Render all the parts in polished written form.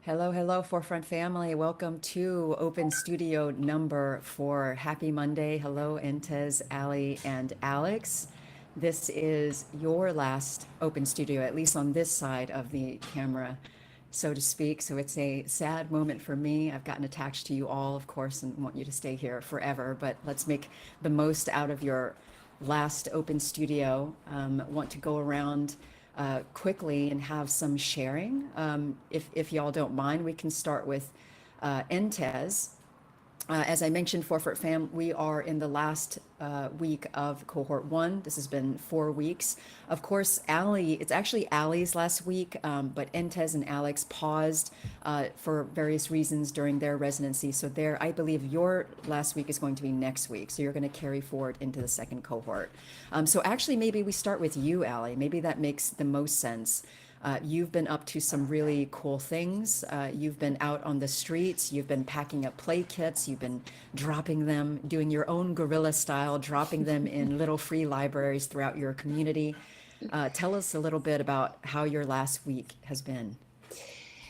Hello, hello, Forefront family. Welcome to Open Studio number 4. Happy Monday. Hello, Entez, Ali, and Alex. This is your last Open Studio, at least on this side of the camera, so to speak. So it's a sad moment for me. I've gotten attached to you all, of course, and want you to stay here forever. But let's make the most out of your last Open Studio. Want to go around quickly and have some sharing. If y'all don't mind, we can start with Entez. As I mentioned, Forfeit Fam, we are in the last week of cohort 1. This has been 4 weeks. Of course, Ali, it's actually Ali's last week, but Entez and Alex paused for various reasons during their residency. So I believe your last week is going to be next week. So you're going to carry forward into the second cohort. So actually, maybe we start with you, Ali. Maybe that makes the most sense. You've been up to some really cool things. You've been out on the streets. You've been packing up play kits. You've been dropping them, doing your own guerrilla style, dropping them in little free libraries throughout your community. Tell us a little bit about how your last week has been.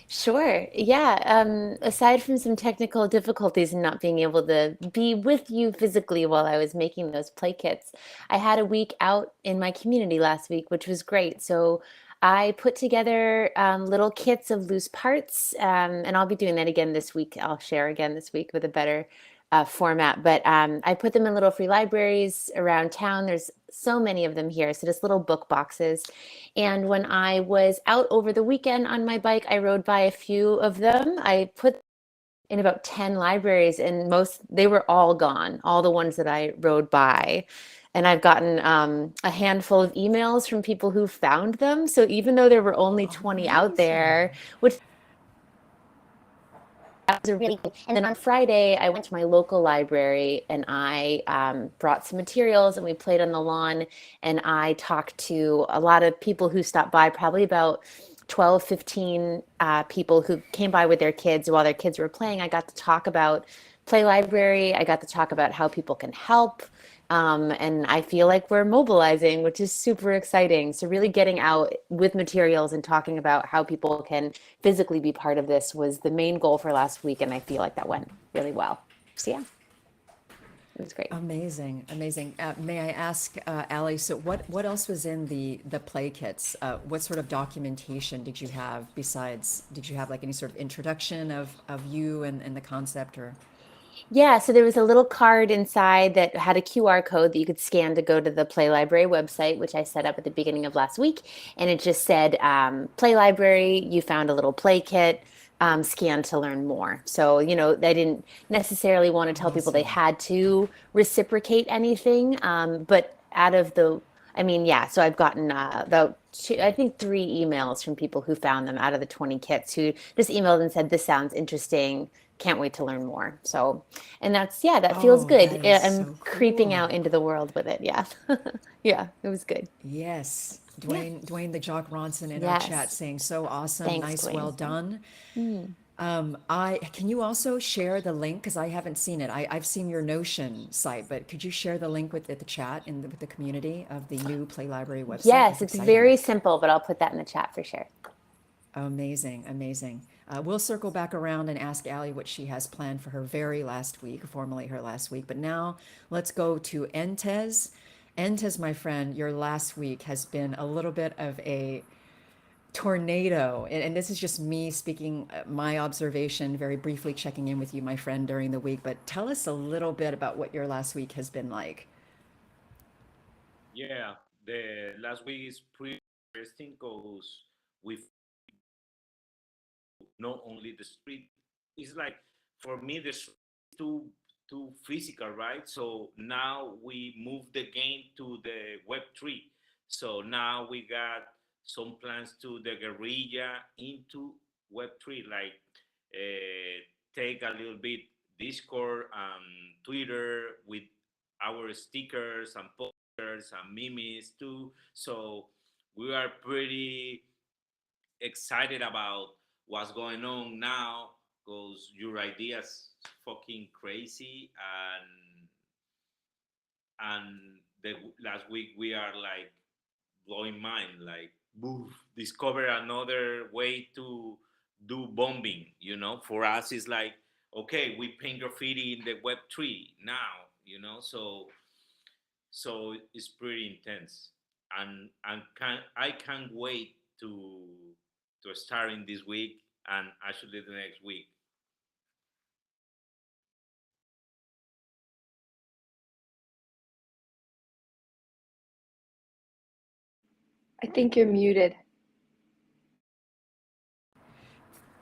Sure. Yeah. Aside from some technical difficulties and not being able to be with you physically while I was making those play kits, I had a week out in my community last week, which was great. So I put together little kits of loose parts, and I'll be doing that again this week. I'll share again this week with a better format. But I put them in little free libraries around town. There's so many of them here. So just little book boxes. And when I was out over the weekend on my bike, I rode by a few of them. I put in about 10 libraries and they were all gone, all the ones that I rode by. And I've gotten a handful of emails from people who found them. So even though there were only 20 out Amazing. there, which was a really cool. And then on Friday, I went to my local library and I brought some materials and we played on the lawn. And I talked to a lot of people who stopped by, probably about 12, 15 people who came by with their kids while their kids were playing. I got to talk about Play Library. I got to talk about how people can help. And I feel like we're mobilizing, which is super exciting. So, really getting out with materials and talking about how people can physically be part of this was the main goal for last week. And I feel like that went really well. So, yeah, it was great. Amazing, amazing. May I ask, Ali, so what else was in the play kits? What sort of documentation did you have besides, did you have like any sort of introduction of you and the concept or? Yeah, so there was a little card inside that had a QR code that you could scan to go to the Play Library website, which I set up at the beginning of last week. And it just said, Play Library, you found a little play kit, scan to learn more. So, I didn't necessarily want to tell people they Awesome. had to reciprocate anything. But out of I mean, yeah, so I've gotten about I think 3 emails from people who found them out of the 20 kits who just emailed and said, this sounds interesting. Can't wait to learn more. So, and yeah, that feels Oh, good. that is I'm so creeping cool. out into the world with it. Yeah. Yeah, it was good. Yes. Yeah. Dwayne the Jock Ronson in our chat Yes. saying so awesome, Thanks, nice, well Dwayne. done. Mm. I can you also share the link because I haven't seen it. I've seen your Notion site, but could you share the link with the chat with the community of the new Play Library website? Yes, That's it's exciting. very simple, but I'll put that in the chat for sure. Amazing, amazing. We'll circle back around and ask Ali what she has planned for her very last week, formally her last week. But now let's go to Entez. Entez, my friend, your last week has been a little bit of a tornado. And this is just me speaking my observation, very briefly checking in with you, my friend, during the week. But tell us a little bit about what your last week has been like. Yeah, the last week is pretty interesting because we not only the street. It's like for me the street is too physical, right? So now we move the game to the Web3. So now we got some plans to the guerrilla into Web3, like take a little bit Discord and Twitter with our stickers and posters and memes too. So we are pretty excited about what's going on now because your ideas fucking crazy and the last week we are like blowing mind like boof discover another way to do bombing. For us, it's like, okay, we paint graffiti in the Web3 now. So it's pretty intense, and I can't wait to start in this week and actually the next week. I think you're muted.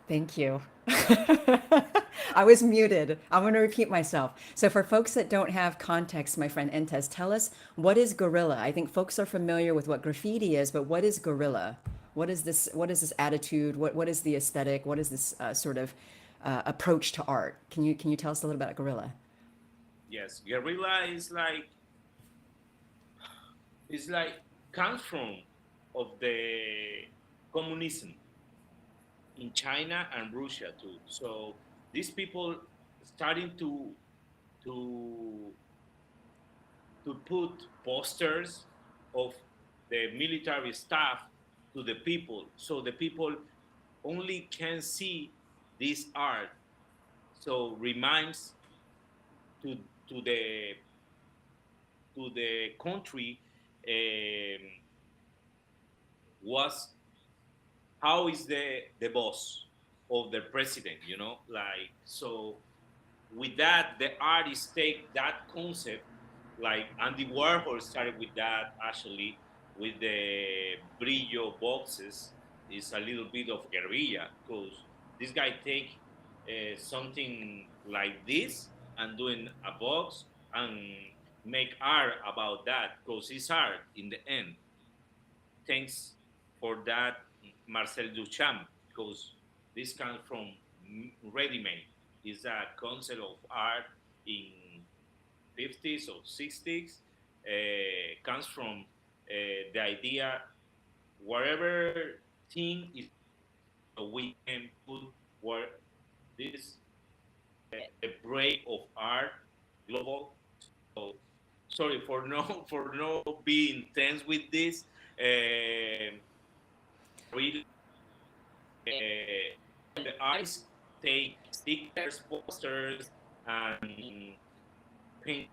Thank you. I was muted. I'm going to repeat myself. So, for folks that don't have context, my friend Entes, tell us, what is guerrilla? I think folks are familiar with what graffiti is, but what is guerrilla? What is this? What is this attitude? What is the aesthetic? What is this sort of approach to art? Can you tell us a little about guerrilla? Yes, guerrilla is like comes from of the communism in China and Russia too. So these people starting to to put posters of the military staff to the people, so the people only can see this art. So reminds to to the to the country, um, was how is the boss of the president, like. So with that, the artists take that concept, like Andy Warhol started with that, actually, with the brillo boxes. Is a little bit of guerrilla, because this guy take something like this and doing a box and make art about that, because it's art in the end. Thanks for that, Marcel Duchamp, because this comes from ready-made. Is a concept of art in 50s or 60s. Comes from the idea, whatever thing is, so we can put where this the break of art global. So sorry for no for no being intense with this. Really, the artists take stickers, posters, and paint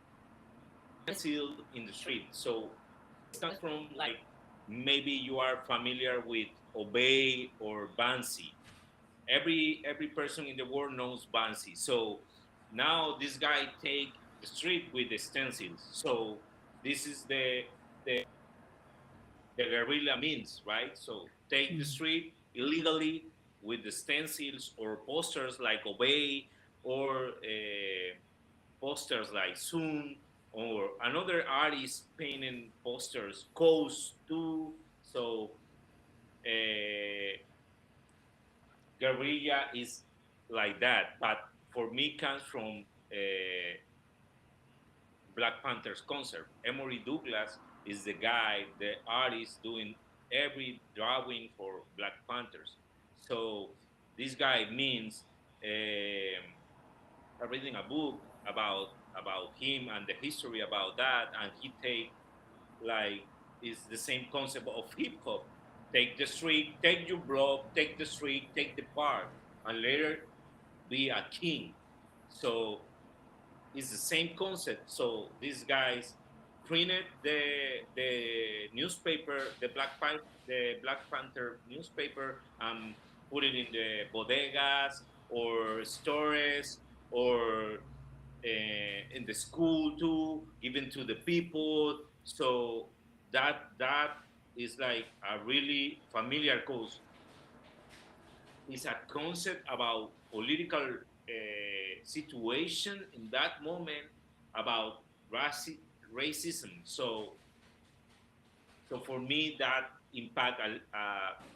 pencil in the street. So it comes from, like, maybe you are familiar with Obey or Banksy. Every person in the world knows Banksy. So now this guy take the street with the stencils. So this is the guerrilla means, right? So take the street illegally with the stencils or posters like Obey, or posters like Soon, or another artist painting posters, Coast too. So uh, guerrilla is like that, but for me comes from Black Panthers concert. Emory Douglas is the guy, the artist doing every drawing for Black Panthers. So this guy means, reading a book about him and the history about that, and he take, like, is the same concept of hip hop. Take the street, take your block, take the street, take the park, and later be a king. So it's the same concept. So these guys printed the newspaper, the Black Panther newspaper, and put it in the bodegas or stores, or in the school too, given to the people. So that is like a really familiar cause. It's a concept about political situation in that moment, about racism. So for me, that impact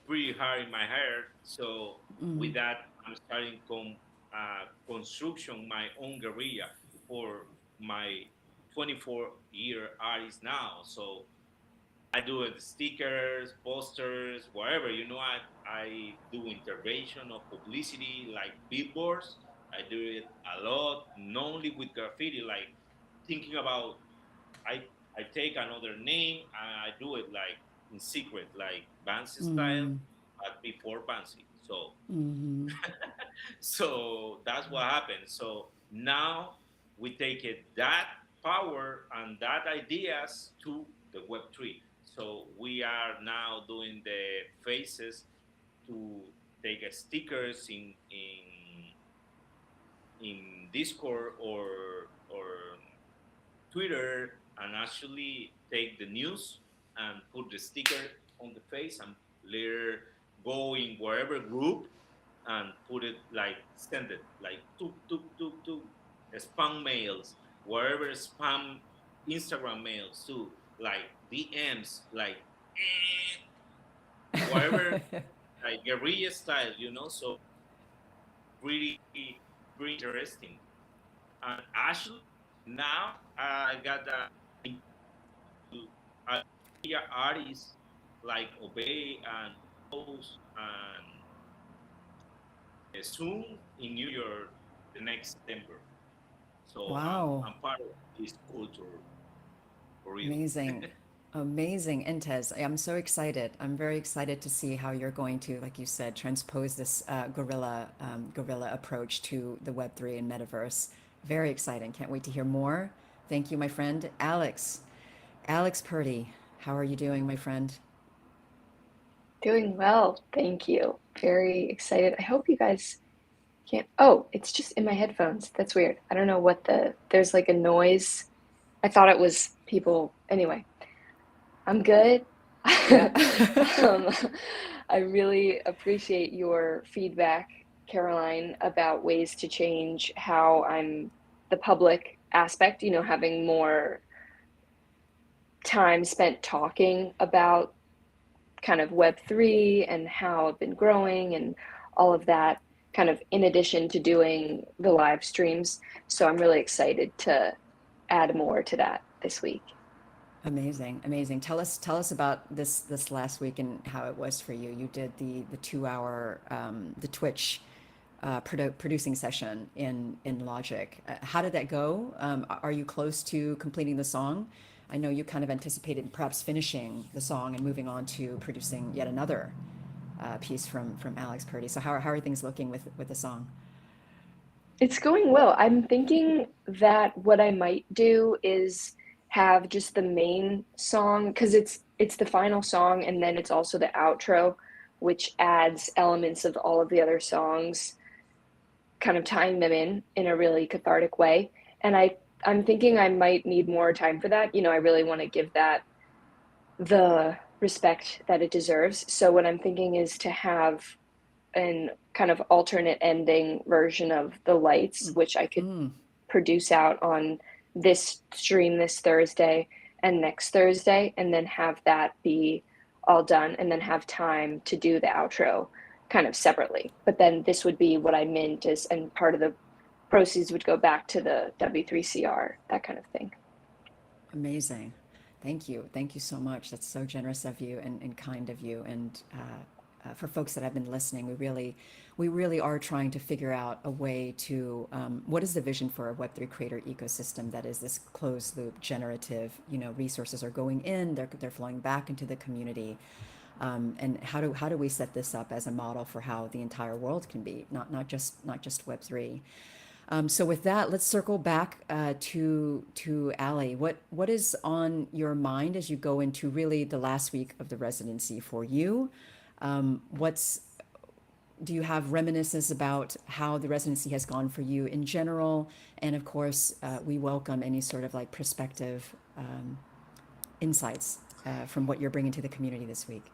pretty hard in my heart. So with that, I'm starting construction my own guerrilla for my 24-year artist now. So I do it stickers, posters, whatever. I do intervention of publicity like billboards. I do it a lot, not only with graffiti, like thinking about, I I take another name and I do it like in secret, like Banksy style, but before Banksy. So Hmm. so that's what happened. So now we take it that power and that ideas to the Web3. So we are now doing the faces to take stickers in Discord or Twitter, and actually take the news and put the sticker on the face and later go in wherever group and put it like send it like to spam mails, wherever spam Instagram mails too, like DMs, like whatever, like guerrilla style, So really, pretty interesting. And actually, now I got that uh, artists like Obey and Pose and soon in New York the next September. So Wow. I'm part of this culture for real. Amazing. Amazing, Intez. I'm so excited. I'm very excited to see how you're going to, like you said, transpose this guerrilla approach to the Web3 and metaverse. Very exciting. Can't wait to hear more. Thank you, my friend. Alex Purdy, how are you doing, my friend? Doing well, thank you. Very excited. I hope you guys can't. Oh, it's just in my headphones. That's weird. I don't know what there's like a noise. I thought it was people. Anyway, I'm good. Yeah. Um, I really appreciate your feedback, Caroline, about ways to change how I'm the public aspect, having more time spent talking about kind of Web3 and how I've been growing and all of that, kind of in addition to doing the live streams. So I'm really excited to add more to that this week. Amazing, amazing. Tell us about this last week and how it was for you. You did the 2 hour the Twitch producing session in Logic. How did that go? Are you close to completing the song? I know you kind of anticipated perhaps finishing the song and moving on to producing yet another piece from Alex Purdy. So how are things looking with the song? It's going well. I'm thinking that what I might do is have just the main song because it's the final song and then it's also the outro, which adds elements of all of the other songs, kind of tying them in a really cathartic way. And I'm thinking I might need more time for that. I really want to give that the respect that it deserves. So what I'm thinking is to have an kind of alternate ending version of the lights, which I could Mm, produce out on this stream this Thursday and next Thursday, and then have that be all done, and then have time to do the outro kind of separately. But then this would be what I meant is, and part of the proceeds would go back to the W3CR, that kind of thing. amazing. Thank you. Thank you so much. That's so generous of you and kind of you. And for folks that have been listening, we really are trying to figure out a way to what is the vision for a Web3 creator ecosystem that is this closed loop generative, resources are going in, they're flowing back into the community. And how do we set this up as a model for how the entire world can be, not just Web3. So with that, let's circle back to Ali. What is on your mind as you go into really the last week of the residency for you? What's Do you have reminiscences about how the residency has gone for you in general? And of course, we welcome any sort of like perspective insights from what you're bringing to the community this week.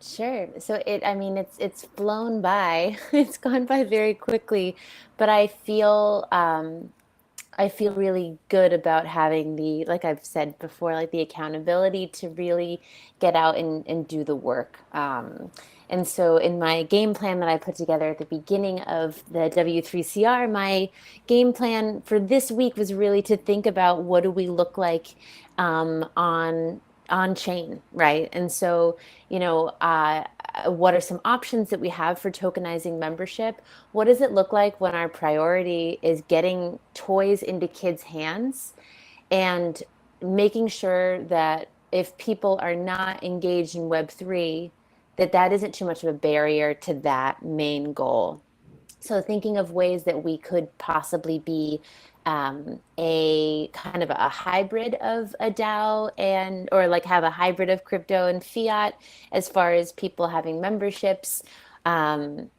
Sure. So I mean, it's flown by. It's gone by very quickly, but I feel really good about having like I've said before, like the accountability to really get out and do the work. And so in my game plan that I put together at the beginning of the W3CR, my game plan for this week was really to think about what do we look like on chain, right? And so, what are some options that we have for tokenizing membership? What does it look like when our priority is getting toys into kids' hands and making sure that if people are not engaged in Web3, that isn't too much of a barrier to that main goal. So thinking of ways that we could possibly be a kind of a hybrid of a DAO and or like have a hybrid of crypto and fiat as far as people having memberships. And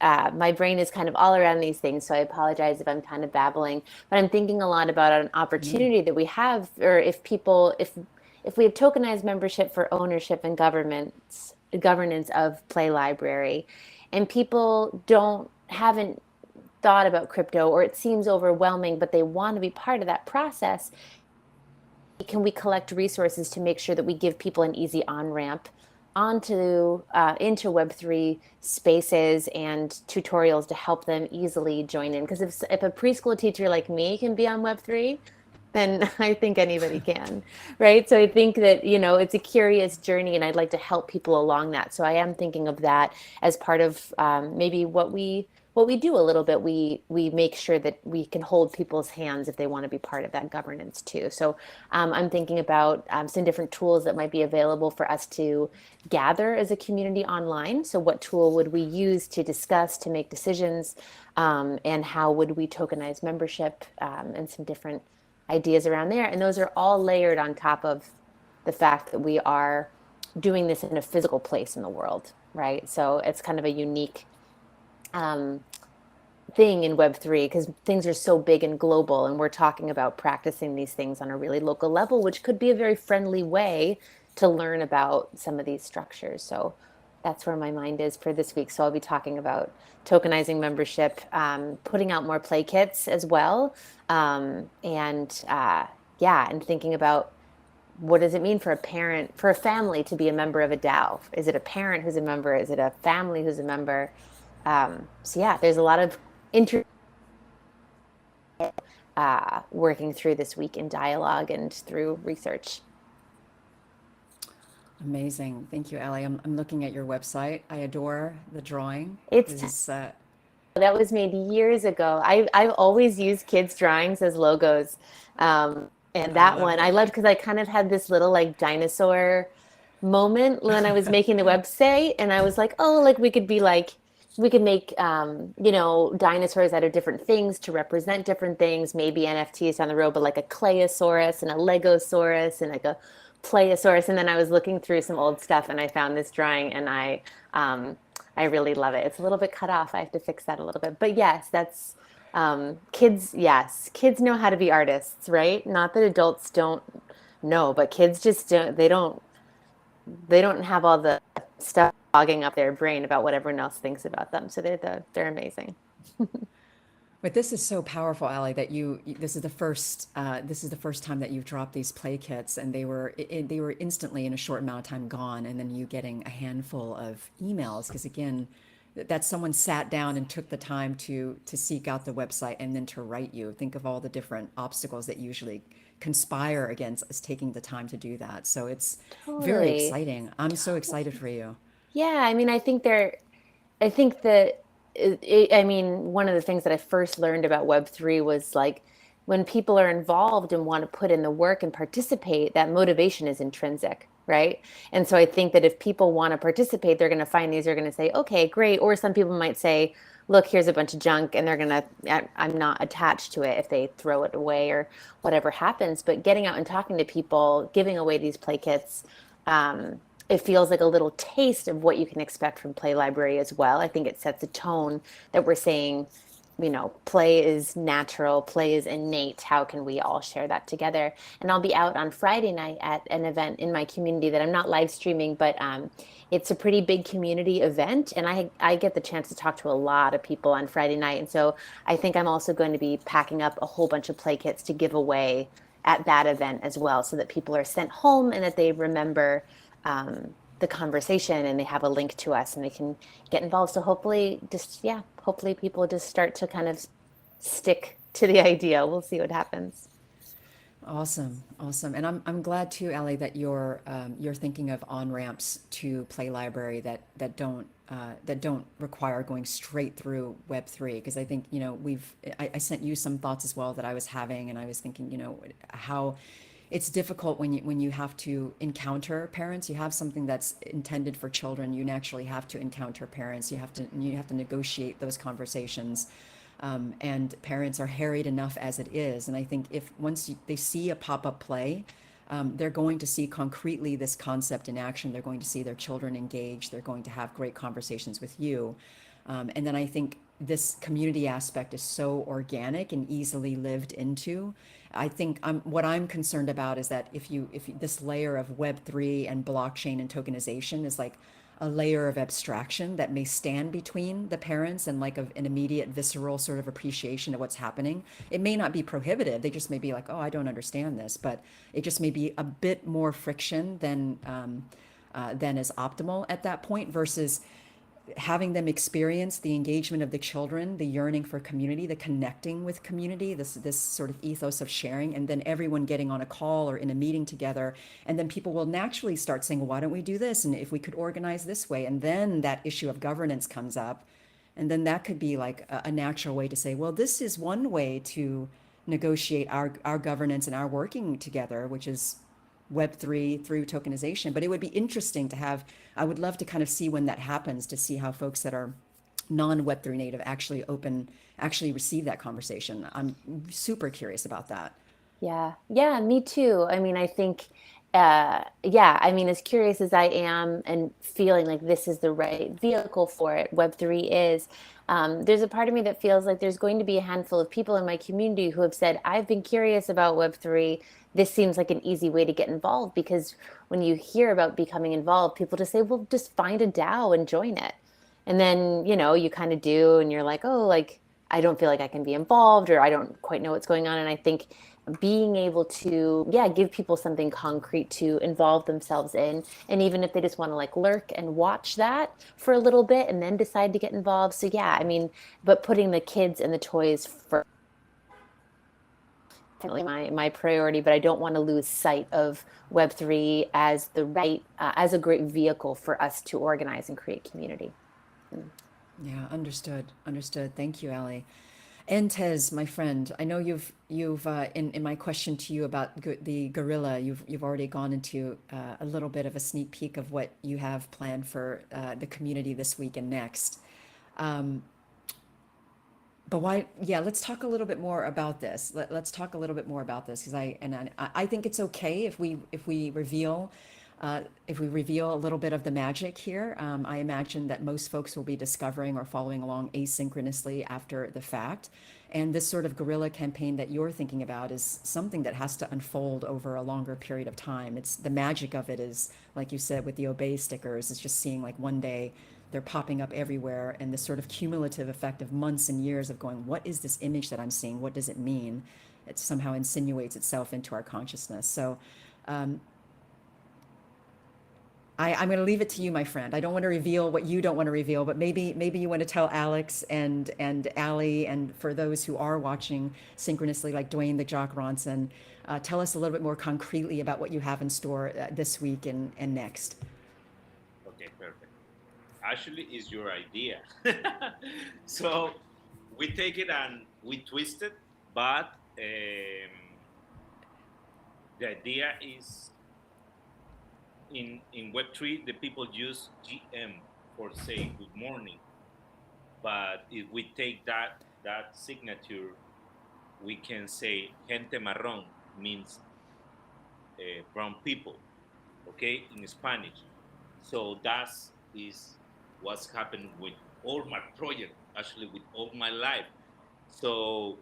my brain is kind of all around these things, so I apologize if I'm kind of babbling. But I'm thinking a lot about an opportunity that we have, or if we have tokenized membership for ownership and governance of Play Library, and people haven't thought about crypto, or it seems overwhelming, but they want to be part of that process, can we collect resources to make sure that we give people an easy on-ramp onto into Web3 spaces and tutorials to help them easily join in? Because if a preschool teacher like me can be on Web3, then I think anybody can, right? So I think that, it's a curious journey, and I'd like to help people along that. So I am thinking of that as part of maybe what we do a little bit. We make sure that we can hold people's hands if they want to be part of that governance too. So I'm thinking about some different tools that might be available for us to gather as a community online. So what tool would we use to discuss, to make decisions, and how would we tokenize membership, and some different ideas around there. And those are all layered on top of the fact that we are doing this in a physical place in the world, right? So it's kind of a unique thing in Web3 because things are so big and global, and we're talking about practicing these things on a really local level, which could be a very friendly way to learn about some of these structures. So that's where my mind is for this week. So I'll be talking about tokenizing membership, putting out more play kits as well, and thinking about what does it mean for a family to be a member of a DAO? Is it a parent who's a member? Is it a family who's a member? There's a lot of working through this week in dialogue and through research. Amazing. Thank you, Allie. I'm looking at your website. I adore the drawing. That was made years ago. I've always used kids' drawings as logos. And that one I loved because I kind of had this little like dinosaur moment when I was making the website. And I was like, oh, like we could make, dinosaurs out of different things to represent different things, maybe NFTs down the road, but like a Clayosaurus and a Legosaurus and like a Playosaurus. And then I was looking through some old stuff and I found this drawing, and I really love it. It's a little bit cut off. I have to fix that a little bit. But yes, that's kids. Yes, kids know how to be artists, right? Not that adults don't know, but kids just don't. They don't have all the stuff fogging up their brain about what everyone else thinks about them. So they're amazing. But this is so powerful, Allie, that this is the first time that you've dropped these play kits, and they were instantly in a short amount of time gone, and then you getting a handful of emails, because again, that someone sat down and took the time to seek out the website and then to write you. Think of all the different obstacles that usually conspire against us taking the time to do that. So it's very Totally. exciting. I'm so excited for you. Yeah, I mean, I think that one of the things that I first learned about Web3 was like when people are involved and want to put in the work and participate, that motivation is intrinsic, right? And so I think that if people want to participate, they're going to find these, they're going to say, okay, great. Or some people might say, look, here's a bunch of junk, and I'm not attached to it if they throw it away or whatever happens. But getting out and talking to people, giving away these play kits, it feels like a little taste of what you can expect from Play Library as well. I think it sets a tone that we're saying, play is natural, play is innate. How can we all share that together? And I'll be out on Friday night at an event in my community that I'm not live streaming, but it's a pretty big community event. And I get the chance to talk to a lot of people on Friday night. And so I think I'm also going to be packing up a whole bunch of play kits to give away at that event as well, so that people are sent home and that they remember the conversation and they have a link to us and they can get involved. So hopefully people just start to kind of stick to the idea. We'll see what happens. Awesome. And I'm glad too, Allie, that you're thinking of on-ramps to Play Library that don't require going straight through Web3, because I think, I sent you some thoughts as well that I was having, and I was thinking, how it's difficult when you have to encounter parents. You have something that's intended for children. You naturally have to encounter parents. You have to negotiate those conversations. And parents are harried enough as it is. And I think if once they see a pop-up play, they're going to see concretely this concept in action. They're going to see their children engaged. They're going to have great conversations with you. And then I think this community aspect is so organic and easily lived into. I think what I'm concerned about is that if this layer of Web3 and blockchain and tokenization is like a layer of abstraction that may stand between the parents and like an immediate visceral sort of appreciation of what's happening. It may not be prohibitive. They just may be like, oh, I don't understand this, but it just may be a bit more friction than is optimal at that point versus having them experience the engagement of the children, the yearning for community, the connecting with community, this sort of ethos of sharing, and then everyone getting on a call or in a meeting together, and then people will naturally start saying, well, why don't we do this? And if we could organize this way, and then that issue of governance comes up, and then that could be like a natural way to say, well, this is one way to negotiate our governance and our working together, which is Web3 through tokenization. But it would be interesting to have, I would love to kind of see when that happens, to see how folks that are non-Web3 native actually receive that conversation. I'm super curious about that. Yeah, yeah, me too. I mean, I think, yeah, I mean, as curious as I am and feeling like this is the right vehicle for it, Web3 is, there's a part of me that feels like there's going to be a handful of people in my community who have said, I've been curious about Web3. This seems like an easy way to get involved because when you hear about becoming involved, people just say, well, just find a DAO and join it. And then, you kind of do, and you're like, oh, like, I don't feel like I can be involved or I don't quite know what's going on. And I think being able to, yeah, give people something concrete to involve themselves in. And even if they just want to like lurk and watch that for a little bit and then decide to get involved. So, yeah, I mean, but putting the kids and the toys first, definitely my priority, but I don't want to lose sight of Web3 as as a great vehicle for us to organize and create community. Yeah, understood. Thank you, Ali. And Tez, my friend, I know you've in my question to you about the gorilla, you've already gone into a little bit of a sneak peek of what you have planned for the community this week and next. But why? Yeah, let's talk a little bit more about this. Let's talk a little bit more about this because I think it's okay if we reveal a little bit of the magic here. I imagine that most folks will be discovering or following along asynchronously after the fact. And this sort of guerrilla campaign that you're thinking about is something that has to unfold over a longer period of time. It's the magic of it is, like you said, with the obey stickers, it's just seeing like one day they're popping up everywhere and this sort of cumulative effect of months and years of going, what is this image that I'm seeing? What does it mean? It somehow insinuates itself into our consciousness. So I'm going to leave it to you, my friend. I don't want to reveal what you don't want to reveal, but maybe you want to tell Alex and Ali, and for those who are watching synchronously, like Dwayne the Jock Ronson, tell us a little bit more concretely about what you have in store this week and next. Okay, perfect. Actually, it's your idea. So we take it and we twist it, but the idea is in Web3, the people use GM for say good morning. But if we take that signature, we can say gente marrón means brown people, okay, in Spanish. So that is what's happened with all my project, actually with all my life. So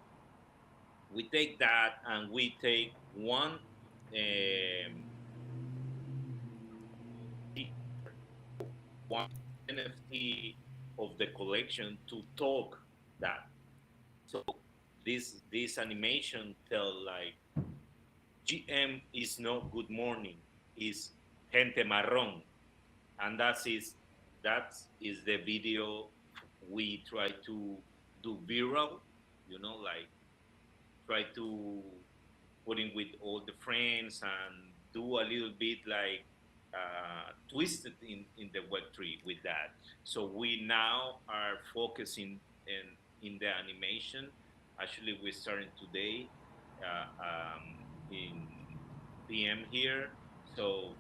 we take that and we take one NFT of the collection to talk that. So this animation tell like GM is not good morning, is gente marrón, and that is the video we try to do viral, like try to put in with all the friends and do a little bit like twisted in the Web3 with that. So we now are focusing in the animation. Actually, we're starting today in p.m. here. So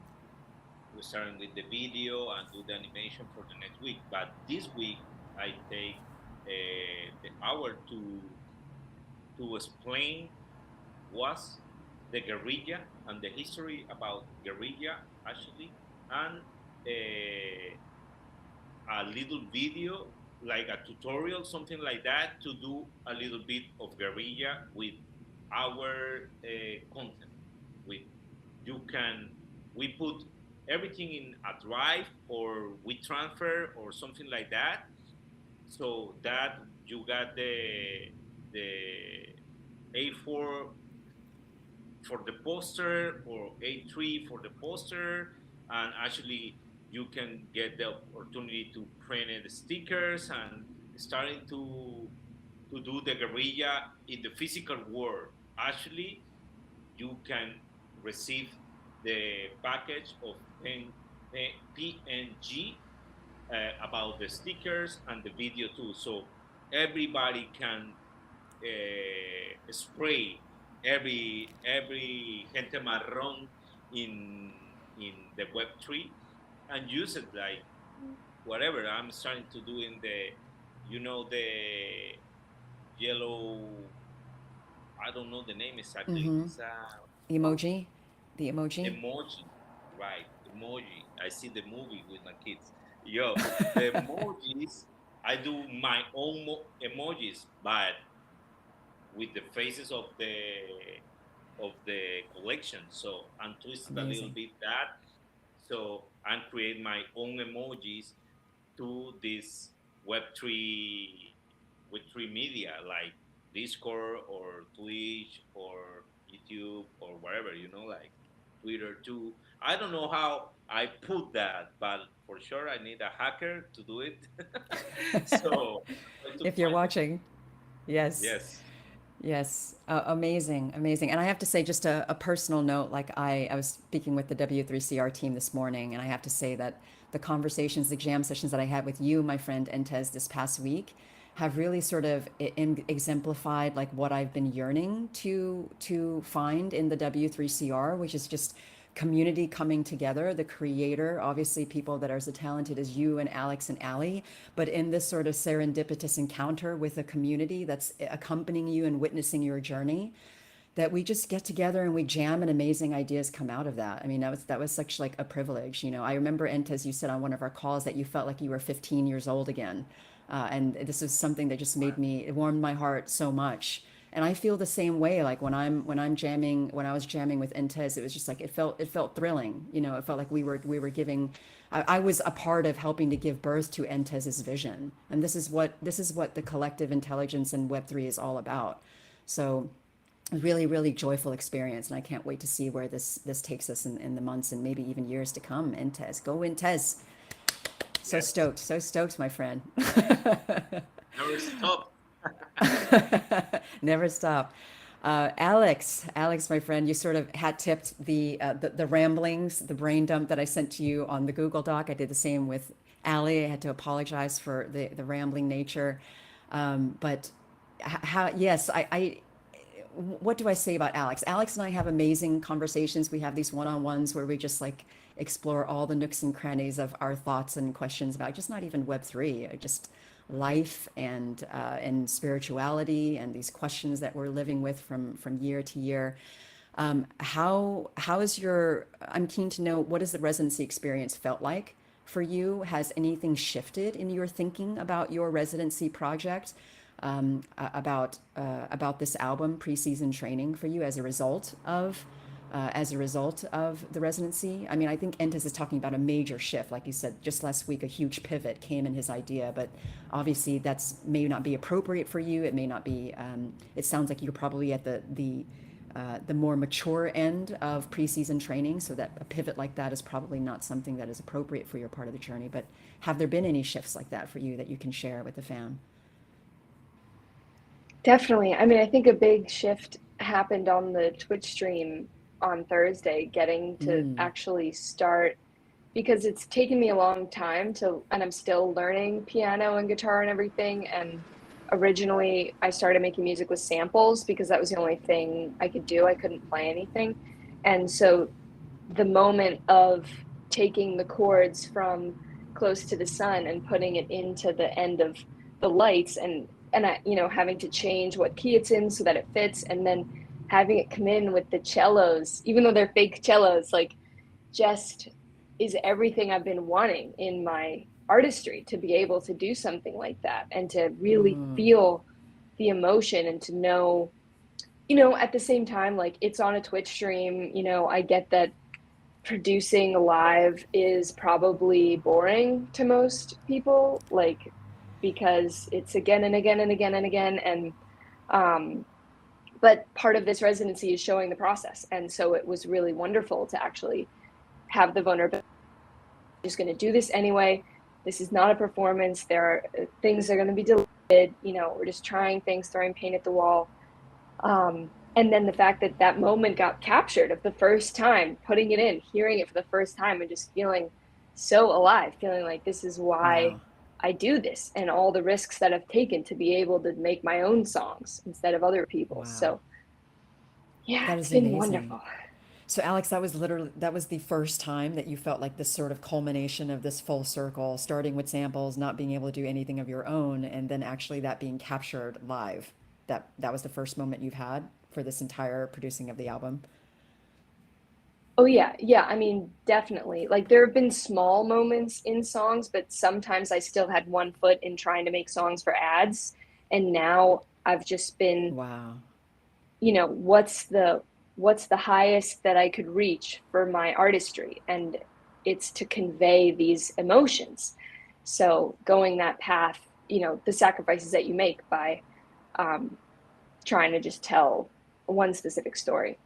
we're starting with the video and do the animation for the next week. But this week, I take the hour to explain was the guerrilla and the history about guerrilla actually, and a little video like a tutorial, something like that, to do a little bit of guerrilla with our content. With you can we put everything in a drive or we transfer or something like that, so that you got the A4 for the poster or A3 for the poster, and actually you can get the opportunity to print the stickers and starting to do the guerrilla in the physical world. Actually, you can receive the package of PNG about the stickers and the video too. So everybody can spray every gente marrón in the Web3 and use it like whatever. I'm starting to do in the yellow. I don't know the name exactly. Mm-hmm. It's Emoji, the emoji. emoji, right? Emoji. I see the movie with my kids. Yo, the emojis. I do my own emojis, but with the faces of the collection. So I'm twisting a little Amazing. bit that. So I'm create my own emojis to this Web3 media like Discord or Twitch or YouTube or wherever, like Twitter too. I don't know how I put that, but for sure I need a hacker to do it. So I'm going to If you're find it. watching, yes. Yes. Yes, amazing, amazing. And I have to say, just a personal note, like I was speaking with the W3CR team this morning, and I have to say that the conversations, the jam sessions that I had with you, my friend Entez, this past week, have really sort of exemplified like what I've been yearning to find in the W3CR, which is just community coming together, the creator, obviously people that are as talented as you and Alex and Ali, but in this sort of serendipitous encounter with a community that's accompanying you and witnessing your journey, that we just get together and we jam and amazing ideas come out of that. I mean, that was such like a privilege. I remember, Entez, you said on one of our calls that you felt like you were 15 years old again. And this was something that just made me, it warmed my heart so much. And I feel the same way. Like when I'm jamming, when I was jamming with Entez, it was just like it felt thrilling. It felt like we were giving. I was a part of helping to give birth to Entez's vision, and this is what the collective intelligence in Web3 is all about. So really, really joyful experience, and I can't wait to see where this takes us in the months and maybe even years to come. Entez, go Entez! Yes. So stoked, my friend. Never stop. Never stop. Alex, my friend, you sort of hat tipped the ramblings, the brain dump that I sent to you on the Google Doc. I did the same with Ali. I had to apologize for the rambling nature. But how, yes, what do I say about Alex? Alex and I have amazing conversations. We have these one-on-ones where we just like explore all the nooks and crannies of our thoughts and questions about just not even Web3, just life and spirituality and these questions that we're living with from year to year. How is your? I'm keen to know, what has the residency experience felt like for you? Has anything shifted in your thinking about your residency project? About this album, Preseason Training, for you as a result of the residency? I mean, I think Entez is talking about a major shift. Like you said, just last week, a huge pivot came in his idea, but obviously that's may not be appropriate for you. It may not be, it sounds like you're probably at the more mature end of preseason training, so that a pivot like that is probably not something that is appropriate for your part of the journey. But have there been any shifts like that for you that you can share with the fam? Definitely. I mean, I think a big shift happened on the Twitch stream on Thursday, getting to Mm, actually start, because it's taken me a long time and I'm still learning piano and guitar and everything. And originally I started making music with samples because that was the only thing I could do. I couldn't play anything. And so the moment of taking the chords from Close to the Sun and putting it into the end of the lights, and I, having to change what key it's in so that it fits, and then having it come in with the cellos, even though they're fake cellos, like, just is everything I've been wanting in my artistry, to be able to do something like that and to really feel the emotion, and to know, at the same time, like, it's on a Twitch stream. I get that producing live is probably boring to most people, like, because it's again and again and again and again. And but part of this residency is showing the process, and so it was really wonderful to actually have the vulnerability. I'm just going to do this anyway. This is not a performance. There are things that are going to be deleted. We're just trying things, throwing paint at the wall. And then the fact that that moment got captured of the first time, putting it in, hearing it for the first time, and just feeling so alive, feeling like this is why Wow. I do this, and all the risks that I've taken to be able to make my own songs instead of other people's. Wow. So yeah, That it's is been amazing. wonderful. So Alex, that was the first time that you felt like this sort of culmination of this full circle, starting with samples, not being able to do anything of your own, and then actually that being captured live. That was the first moment you've had for this entire producing of the album. Oh yeah, yeah. I mean, definitely. Like, there have been small moments in songs, but sometimes I still had one foot in trying to make songs for ads, and now I've just been, Wow. what's the highest that I could reach for my artistry, and it's to convey these emotions. So going that path, the sacrifices that you make by trying to just tell one specific story.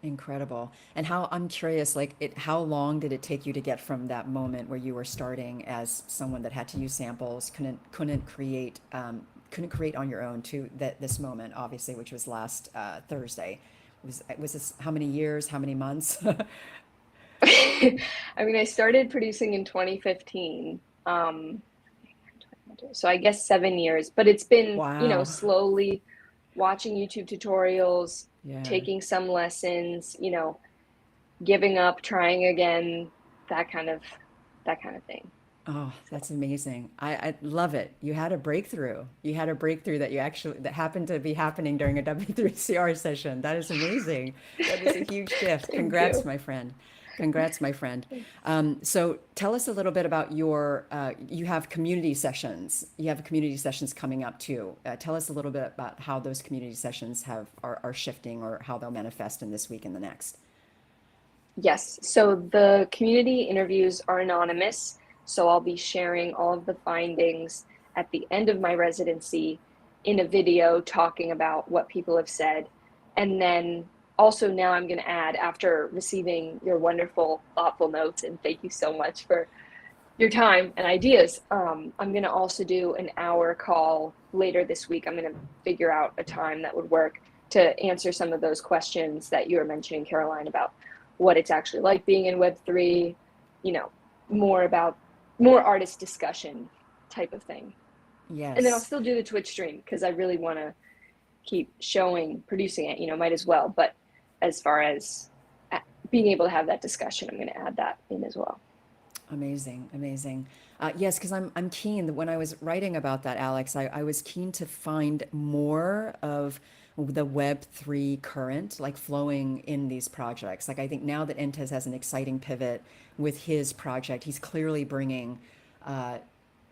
Incredible. And I'm curious, like how long did it take you to get from that moment where you were starting as someone that had to use samples, couldn't create on your own, to this moment, obviously, which was last Thursday. Was this how many years, how many months? I mean, I started producing in 2015. So I guess 7 years, but it's been, Wow. slowly watching YouTube tutorials, Yeah. taking some lessons, giving up, trying again, that kind of thing. Oh, So that's amazing. I love it. You had a breakthrough. You had a breakthrough that happened to be happening during a W3CR session. That is amazing. That is a huge gift. thank Congrats, you. my friend. Congrats, my friend. So tell us a little bit about you have community sessions. You have community sessions coming up too. Tell us a little bit about how those community sessions are shifting, or how they'll manifest in this week and the next. Yes. So the community interviews are anonymous. So I'll be sharing all of the findings at the end of my residency in a video talking about what people have said. And then also, now I'm going to add, after receiving your wonderful, thoughtful notes, and thank you so much for your time and ideas, I'm going to also do an hour call later this week. I'm going to figure out a time that would work to answer some of those questions that you were mentioning, Caroline, about what it's actually like being in Web3, more about more artist discussion type of thing. And then I'll Yes. still do the Twitch stream because I really want to keep producing it, might as well. But as far as being able to have that discussion, I'm going to add that in as well. Amazing, amazing. Yes, because I'm keen. When I was writing about that, Alex, I was keen to find more of the Web3 current, like flowing in these projects. Like I think now that Entez has an exciting pivot with his project, he's clearly bringing uh,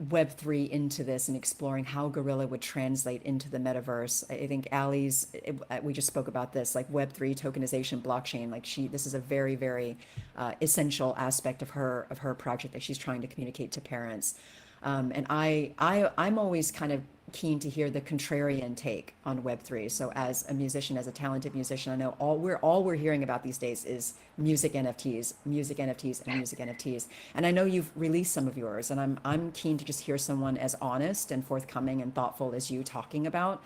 Web3 into this and exploring how Gorilla would translate into the metaverse. I think we just spoke about this, like Web3 tokenization, blockchain. Like this is a very, very essential aspect of her project that she's trying to communicate to parents. And I'm always kind of keen to hear the contrarian take on Web3. So as a musician, as a talented musician, I know all we're hearing about these days is music NFTs, music NFTs, and music NFTs. And I know you've released some of yours, and I'm keen to just hear someone as honest and forthcoming and thoughtful as you talking about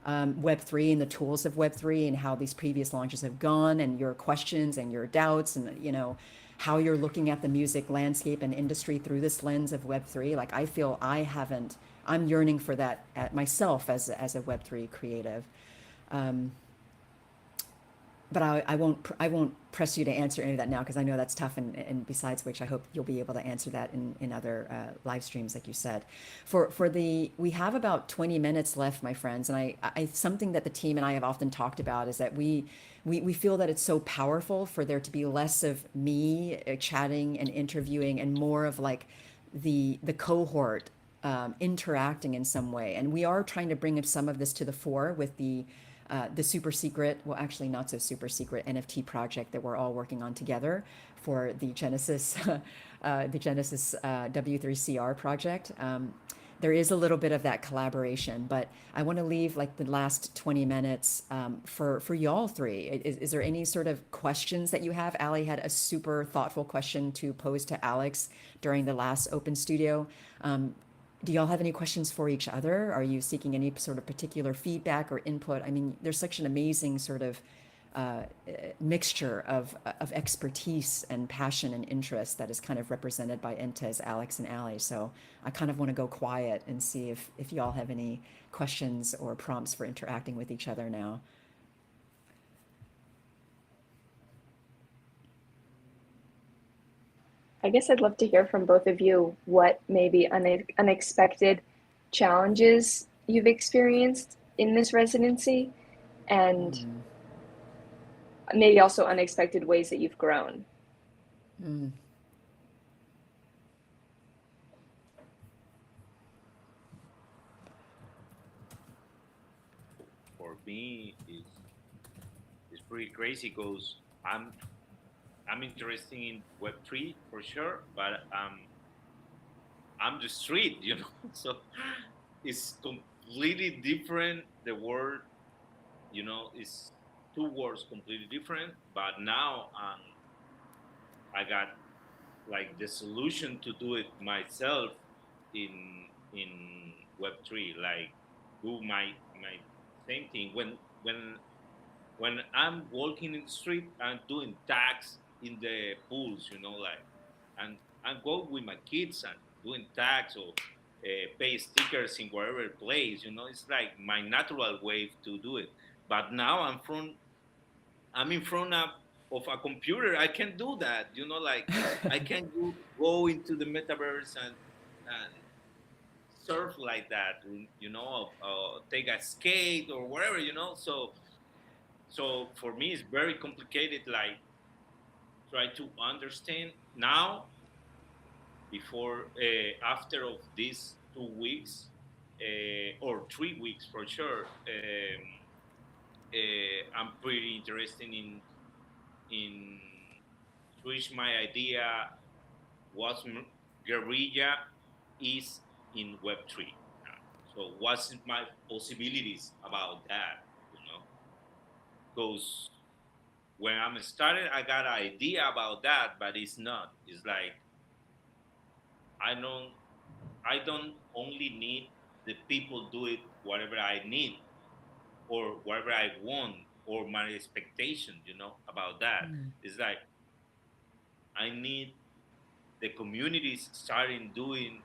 Web3 and the tools of Web3 and how these previous launches have gone, and your questions and your doubts, and how you're looking at the music landscape and industry through this lens of Web3. Like I feel I'm yearning for that myself as a Web3 creative. but I won't press you to answer any of that now because I know that's tough. And besides which, I hope you'll be able to answer that in other live streams, like you said. We have about 20 minutes left, my friends. And something that the team and I have often talked about is that we feel that it's so powerful for there to be less of me chatting and interviewing and more of like the cohort interacting in some way. And we are trying to bring some of this to the fore with the super secret, well, actually not so super secret NFT project that we're all working on together for the Genesis, W3CR project. There is a little bit of that collaboration, but I want to leave like the last 20 minutes for y'all three. Is there any sort of questions that you have? Ali had a super thoughtful question to pose to Alex during the last Open Studio. Do y'all have any questions for each other? Are you seeking any sort of particular feedback or input? I mean, there's such an amazing sort of mixture of expertise and passion and interest that is kind of represented by Entez, Alex, and Ali. So I kind of want to go quiet and see if y'all have any questions or prompts for interacting with each other now. I guess I'd love to hear from both of you what maybe unexpected challenges you've experienced in this residency, and maybe also unexpected ways that you've grown. For me, it's pretty crazy because I'm interested in Web3 for sure, but I'm the street, you know. So it's completely different. The word, you know, is two words completely different. But now I got like the solution to do it myself in Web3, like do my same thing. When I'm walking in the street, I'm doing tags in the pools, you know, like, and I go with my kids and doing tags or pay stickers in wherever place, you know. It's like my natural way to do it. But now I'm in front of a computer. I can't do that, you know, like I can't go into the metaverse and surf like that, you know, take a skate or whatever, you know. So for me, it's very complicated. Like try to understand now before after of these 2 weeks or 3 weeks for sure. I'm pretty interested in switch my idea what guerrilla is in Web3. So what's my possibilities about that? You know, because when I'm started, I got an idea about that, but it's not. It's like I don't only need the people do it whatever I need or whatever I want or my expectation, you know, about that. It's like I need the communities starting doing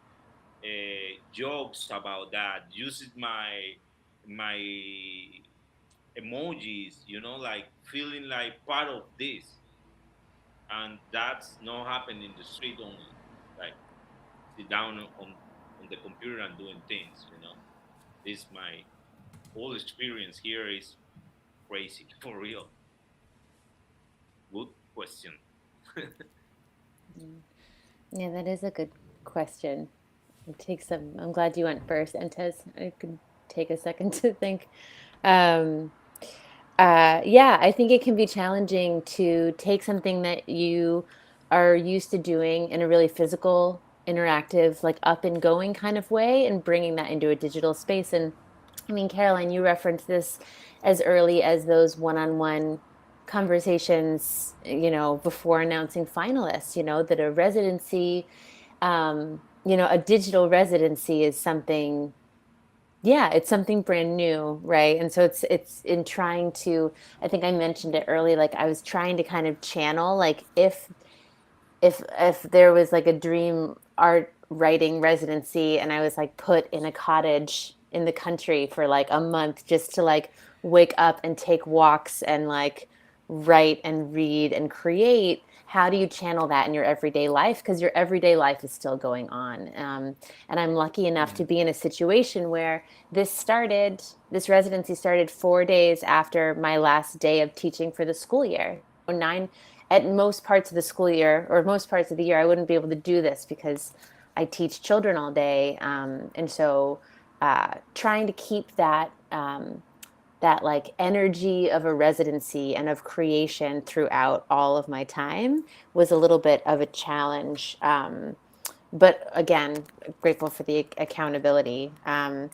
jokes about that, using my emojis, you know, like feeling like part of this, and that's not happening in the street only. Like sit down on the computer and doing things, you know. This my whole experience here is crazy for real. Good question. Yeah, that is a good question. I'm glad you went first, Entez. I could take a second to think. Yeah, I think it can be challenging to take something that you are used to doing in a really physical, interactive, like up and going kind of way and bringing that into a digital space. And I mean, Caroline, you referenced this as early as those one-on-one conversations, you know, before announcing finalists, you know, that a residency, you know, a digital residency is something, yeah, it's something brand new, right? And so it's in trying to, I think I mentioned it early, like I was trying to kind of channel, like if there was like a dream art writing residency and I was like put in a cottage in the country for like a month just to like wake up and take walks and like write and read and create, how do you channel that in your everyday life? Because your everyday life is still going on. And I'm lucky enough to be in a situation where this residency started 4 days after my last day of teaching for the school year. At most parts of the school year, or most parts of the year, I wouldn't be able to do this because I teach children all day. And so trying to keep that like energy of a residency and of creation throughout all of my time was a little bit of a challenge. But again, grateful for the accountability. And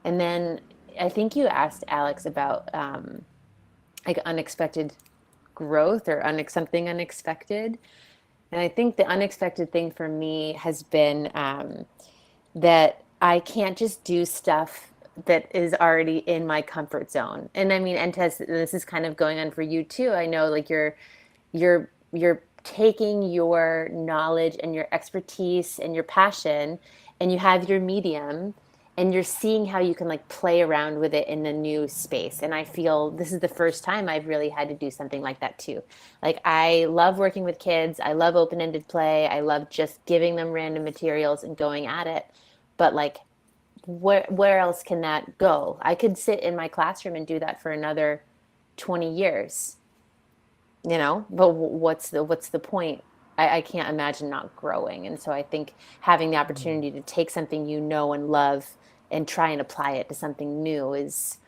then I think you asked Alex about like unexpected growth or something unexpected. And I think the unexpected thing for me has been that I can't just do stuff that is already in my comfort zone. And I mean, and Tess, this is kind of going on for you too. I know like you're taking your knowledge and your expertise and your passion, and you have your medium, and you're seeing how you can like play around with it in a new space. And I feel this is the first time I've really had to do something like that too. Like I love working with kids. I love open-ended play. I love just giving them random materials and going at it. But like where else can that go? I could sit in my classroom and do that for another 20 years, but what's the point? I can't imagine not growing. And so I think having the opportunity to take something you know and love and try and apply it to something new is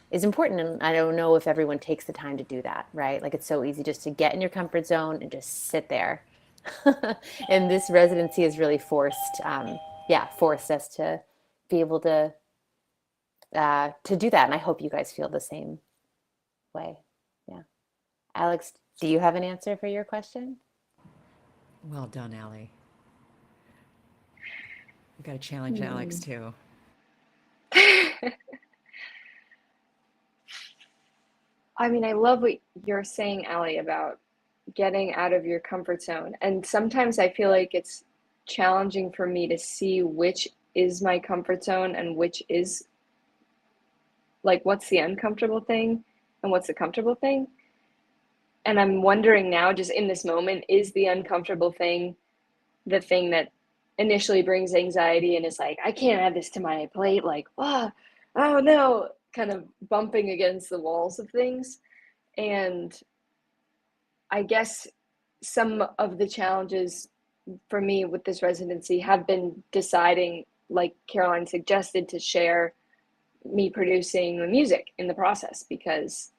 important. And I don't know if everyone takes the time to do that, right? Like it's so easy just to get in your comfort zone and just sit there. And this residency has really forced us to be able to do that. And I hope you guys feel the same way. Yeah. Alex, do you have an answer for your question? Well done, Allie. We've got to challenge Alex too. I mean, I love what you're saying, Allie, about getting out of your comfort zone. And sometimes I feel like it's challenging for me to see which is my comfort zone and which is like what's the uncomfortable thing and what's the comfortable thing. And I'm wondering now, just in this moment, is the uncomfortable thing the thing that initially brings anxiety and is like, I can't add this to my plate, like, oh no, kind of bumping against the walls of things. And I guess some of the challenges for me with this residency have been deciding, like Caroline suggested, to share me producing the music in the process, because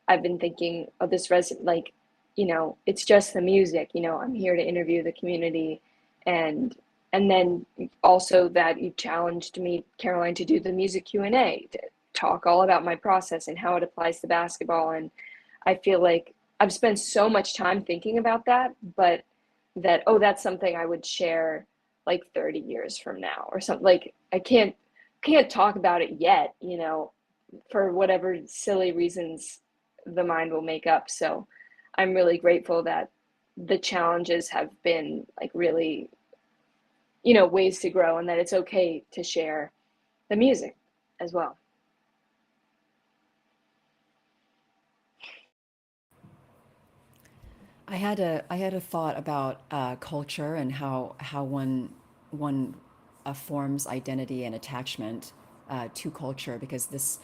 I've been thinking of this like, it's just the music, I'm here to interview the community. And then also that you challenged me, Caroline, to do the music Q&A, to talk all about my process and how it applies to basketball. And I feel like I've spent so much time thinking about that, but that's something I would share like 30 years from now or something. Like I can't talk about it yet, for whatever silly reasons the mind will make up. So I'm really grateful that the challenges have been like really, ways to grow, and that it's okay to share the music as well. I had a thought about culture and how one forms identity and attachment to culture, because this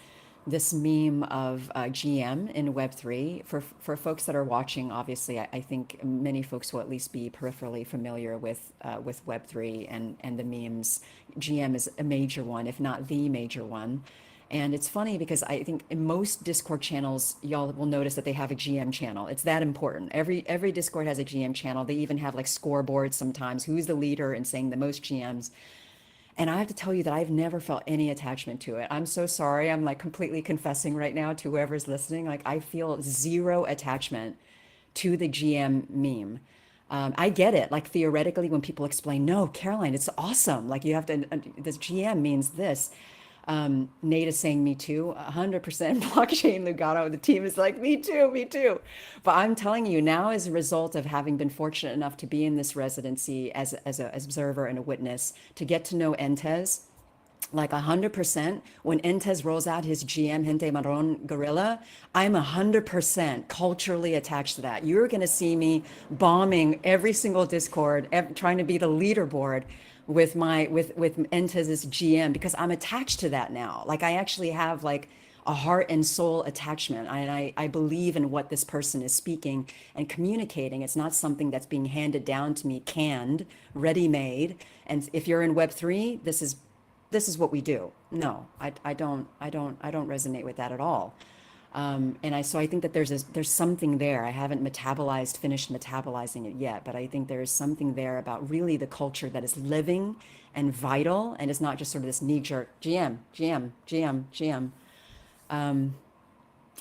meme of GM in Web3, for folks that are watching, obviously, I think many folks will at least be peripherally familiar with Web3 and the memes. GM is a major one, if not the major one. And it's funny because I think in most Discord channels, y'all will notice that they have a GM channel. It's that important. Every Discord has a GM channel. They even have like scoreboards sometimes, who's the leader and saying the most GMs. And I have to tell you that I've never felt any attachment to it. I'm so sorry. I'm like completely confessing right now to whoever's listening. Like I feel zero attachment to the GM meme. I get it. Like theoretically, when people explain, no, Caroline, it's awesome. Like you have to, this GM means this. Nate is saying me too, 100% blockchain Lugano. The team is like, me too, me too. But I'm telling you now, as a result of having been fortunate enough to be in this residency as an observer and a witness, to get to know Entez, like 100%. When Entes rolls out his GM Gente Marron Gorilla, I'm 100% culturally attached to that. You're going to see me bombing every single Discord, trying to be the leaderboard with Entes's GM, because I'm attached to that now. Like, I actually have like a heart and soul attachment. And I believe in what this person is speaking and communicating. It's not something that's being handed down to me, canned, ready-made. And if you're in Web3, this is what we do. No, I don't resonate with that at all. So I think that there's something there. I haven't finished metabolizing it yet, but I think there is something there about really the culture that is living and vital, and is not just sort of this knee-jerk GM, GM, GM, GM. So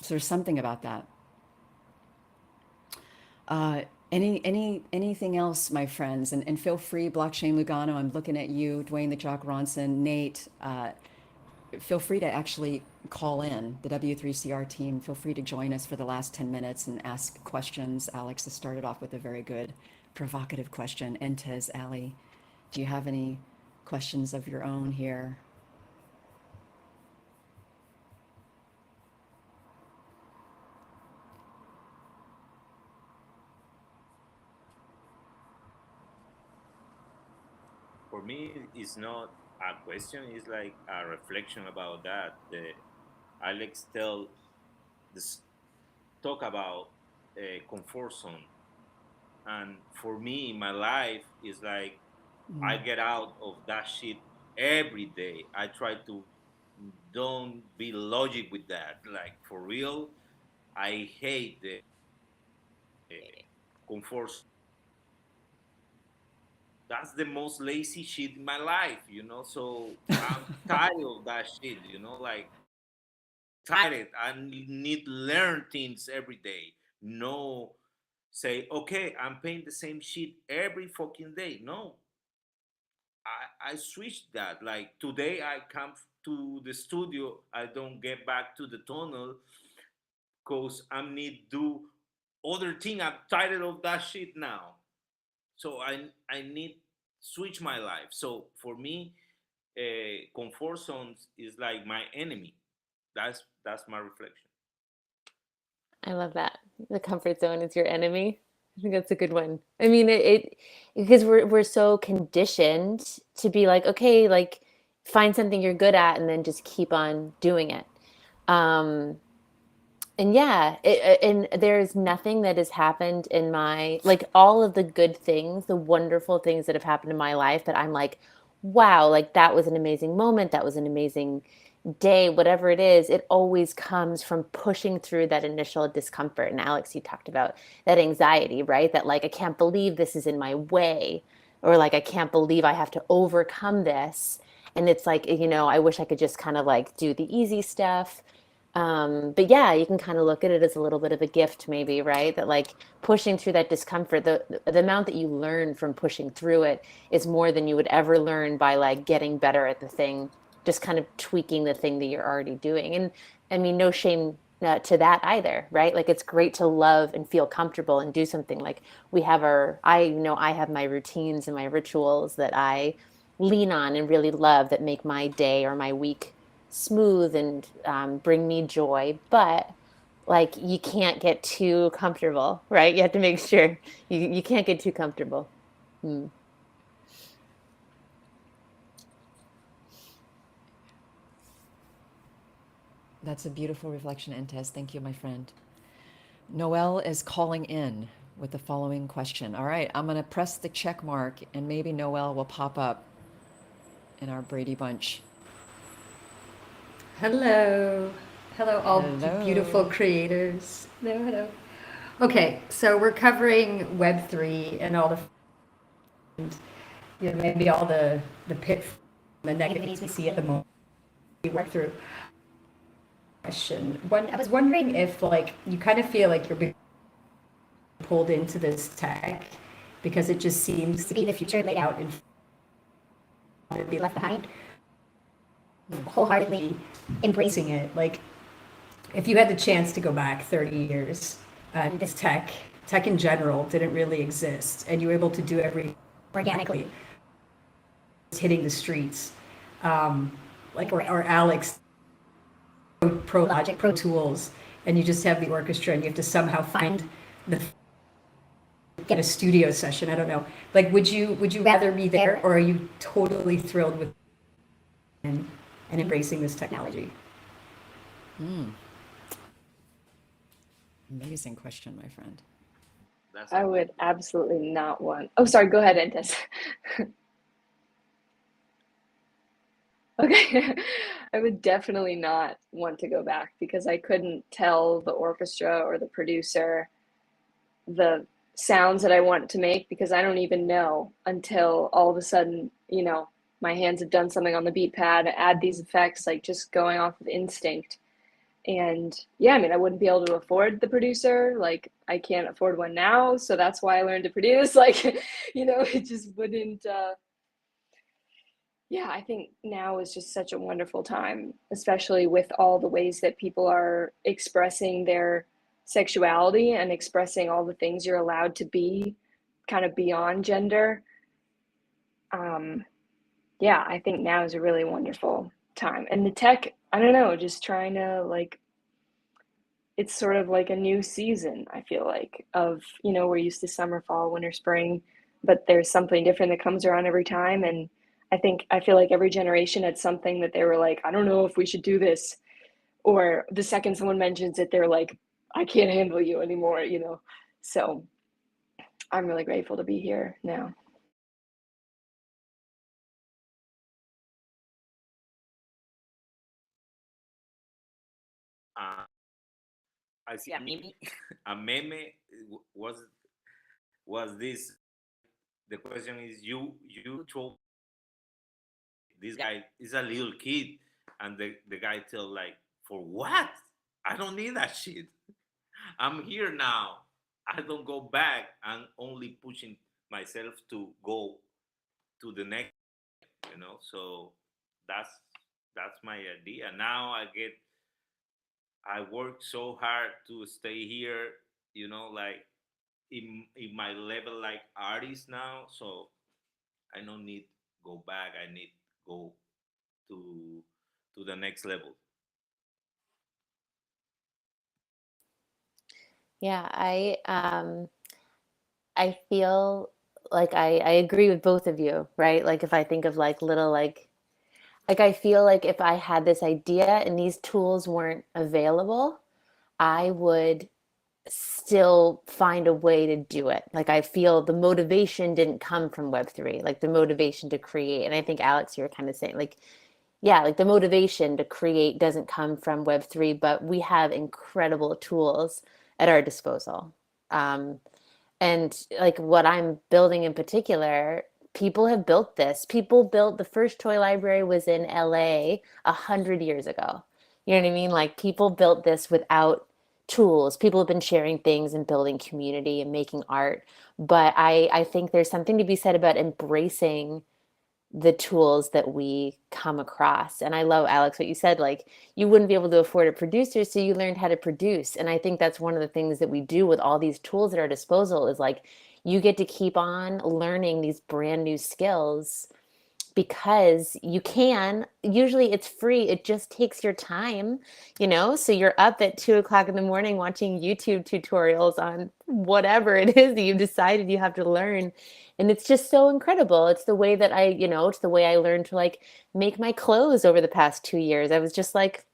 there's something about that. Anything else, my friends? And feel free, Blockchain Lugano, I'm looking at you, Dwayne the Jock Ronson, Nate. Feel free to actually call in, the W3CR team. Feel free to join us for the last 10 minutes and ask questions. Alex has started off with a very good, provocative question. Entes, Ali, do you have any questions of your own here? For me, it's not a question, it's like a reflection about that. Alex talk about a comfort zone, and for me, my life is like I get out of that shit every day. I try to don't be logic with that. Like, for real, I hate the comfort zone. That's the most lazy shit in my life, so I'm tired of that shit, like, tired. I need to learn things every day. No, say, okay, I'm paying the same shit every fucking day. No, I switched that. Like, today I come to the studio, I don't get back to the tunnel because I need to do other thing. I'm tired of that shit now. So I need switch my life. So for me, comfort zones is like my enemy. That's my reflection. I love that. The comfort zone is your enemy. I think that's a good one. I mean, it because we're so conditioned to be like, okay, like find something you're good at and then just keep on doing it. Um, and yeah, and there's nothing that has happened in my, like, all of the good things, the wonderful things that have happened in my life that I'm like, wow, like that was an amazing moment. That was an amazing day, whatever it is, it always comes from pushing through that initial discomfort. And Alex, you talked about that anxiety, right? That like, I can't believe this is in my way, or like, I can't believe I have to overcome this. And it's like, I wish I could just kind of like do the easy stuff. But yeah, you can kind of look at it as a little bit of a gift, maybe, right? That like pushing through that discomfort, the amount that you learn from pushing through it is more than you would ever learn by like getting better at the thing, just kind of tweaking the thing that you're already doing. And I mean, no shame to that either, right? Like, it's great to love and feel comfortable and do something. Like, I have my routines and my rituals that I lean on and really love, that make my day or my week smooth and bring me joy. But like, you can't get too comfortable, right? You have to make sure you can't get too comfortable. That's a beautiful reflection, Entes. Thank you, my friend. Noel is calling in with the following question. All right, I'm going to press the check mark, and maybe Noel will pop up in our Brady Bunch. Hello. Hello, all Hello. beautiful creators. Hello, hello. Okay, so we're covering Web3 and all maybe all the the negativities we see at the moment. We work through. Question. I was wondering if, like, you kind of feel like you're being pulled into this tech because it just seems to be the future laid out and be left behind. Wholeheartedly embracing it. Like, if you had the chance to go back 30 years, this tech in general didn't really exist, and you were able to do everything organically, hitting the streets. like, or Alex, Pro Logic, Pro Tools, and you just have the orchestra and you have to somehow find the get a studio session. I don't know. Like, would you rather be there, or are you totally thrilled with and embracing this technology? Amazing question, my friend. That's I would absolutely not want. Oh, sorry. Go ahead, Entes. Okay. I would definitely not want to go back because I couldn't tell the orchestra or the producer the sounds that I want to make because I don't even know until all of a sudden, my hands have done something on the beat pad, add these effects, like just going off of instinct. And yeah, I mean, I wouldn't be able to afford the producer. Like, I can't afford one now. So that's why I learned to produce. Like, it just wouldn't. Yeah, I think now is just such a wonderful time, especially with all the ways that people are expressing their sexuality and expressing all the things you're allowed to be kind of beyond gender. Yeah, I think now is a really wonderful time. And the tech, I don't know, just trying to it's sort of like a new season, I feel like, of, we're used to summer, fall, winter, spring, but there's something different that comes around every time. And I feel like every generation had something that they were like, I don't know if we should do this. Or the second someone mentions it, they're like, I can't handle you anymore, So I'm really grateful to be here now. I see. Yeah, maybe. A meme was this. The question is, you told this guy is a little kid, and the guy tell like, for what? I don't need that shit. I'm here now. I don't go back. I'm only pushing myself to go to the next, So that's my idea. Now I work so hard to stay here, like in my level like artist now. So I don't need go back. I need go to the next level. Yeah, I feel like I agree with both of you, right? Like if I think of like little like I feel like if I had this idea and these tools weren't available, I would still find a way to do it. Like I feel the motivation didn't come from Web3, like the motivation to create. And I think Alex, you were kind of saying like, yeah, like the motivation to create doesn't come from Web3, but we have incredible tools at our disposal. Um, and like what I'm building in particular, people have built this. People built the first toy library was in LA 100 years ago. You know what I mean? Like people built this without tools. People have been sharing things and building community and making art. But I think there's something to be said about embracing the tools that we come across. And I love, Alex, what you said, like you wouldn't be able to afford a producer, so you learned how to produce. And I think that's one of the things that we do with all these tools at our disposal is like you get to keep on learning these brand new skills because you can. Usually it's free, it just takes your time, so you're up at 2 o'clock in the morning watching YouTube tutorials on whatever it is that you've decided you have to learn, and it's just so incredible. It's the way that it's the way I learned to like make my clothes over the past 2 years. I was just like,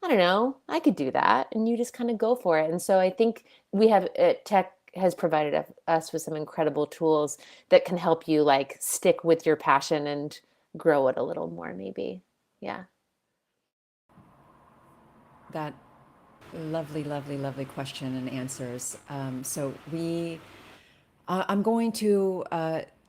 I don't know, I could do that, and you just kind of go for it. And so I think we have tech has provided us with some incredible tools that can help you like stick with your passion and grow it a little more, maybe. Yeah. That lovely, lovely, lovely question and answers. So I'm going to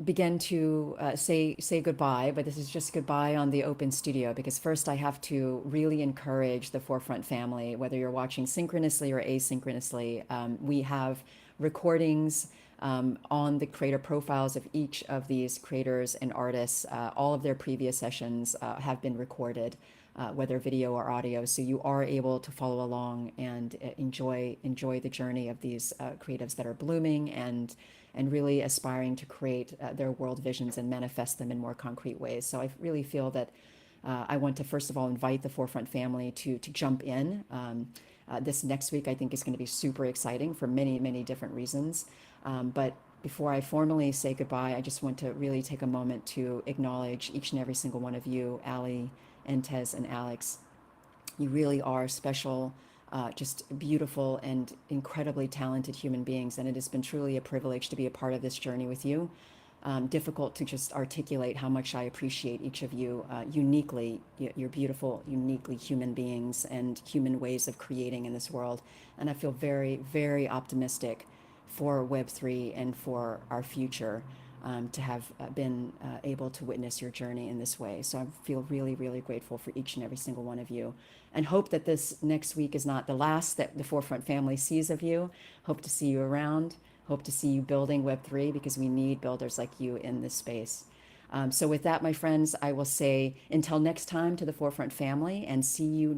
begin to say goodbye, but this is just goodbye on the Open Studio because first I have to really encourage the Forefront family, whether you're watching synchronously or asynchronously. We have recordings on the creator profiles of each of these creators and artists. All of their previous sessions have been recorded, whether video or audio, so you are able to follow along and enjoy the journey of these creatives that are blooming and really aspiring to create their world visions and manifest them in more concrete ways. So I really feel that I want to first of all invite the Forefront family to jump in. This next week, I think, is going to be super exciting for many, many different reasons. But before I formally say goodbye, I just want to really take a moment to acknowledge each and every single one of you, Ali, Entez, and Alex. You really are special, just beautiful and incredibly talented human beings. And it has been truly a privilege to be a part of this journey with you. Difficult to just articulate how much I appreciate each of you uniquely. You're beautiful, uniquely human beings and human ways of creating in this world. And I feel very, very optimistic for Web3 and for our future. To have been able to witness your journey in this way. So I feel really, really grateful for each and every single one of you, and hope that this next week is not the last that the Forefront family sees of you. Hope to see you around, hope to see you building Web3, because we need builders like you in this space. So with that, my friends, I will say until next time to the Forefront family, and see you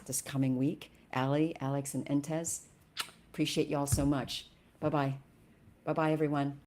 this coming week. Ali, Alex, and Entez, appreciate you all so much. Bye-bye. Bye-bye, everyone.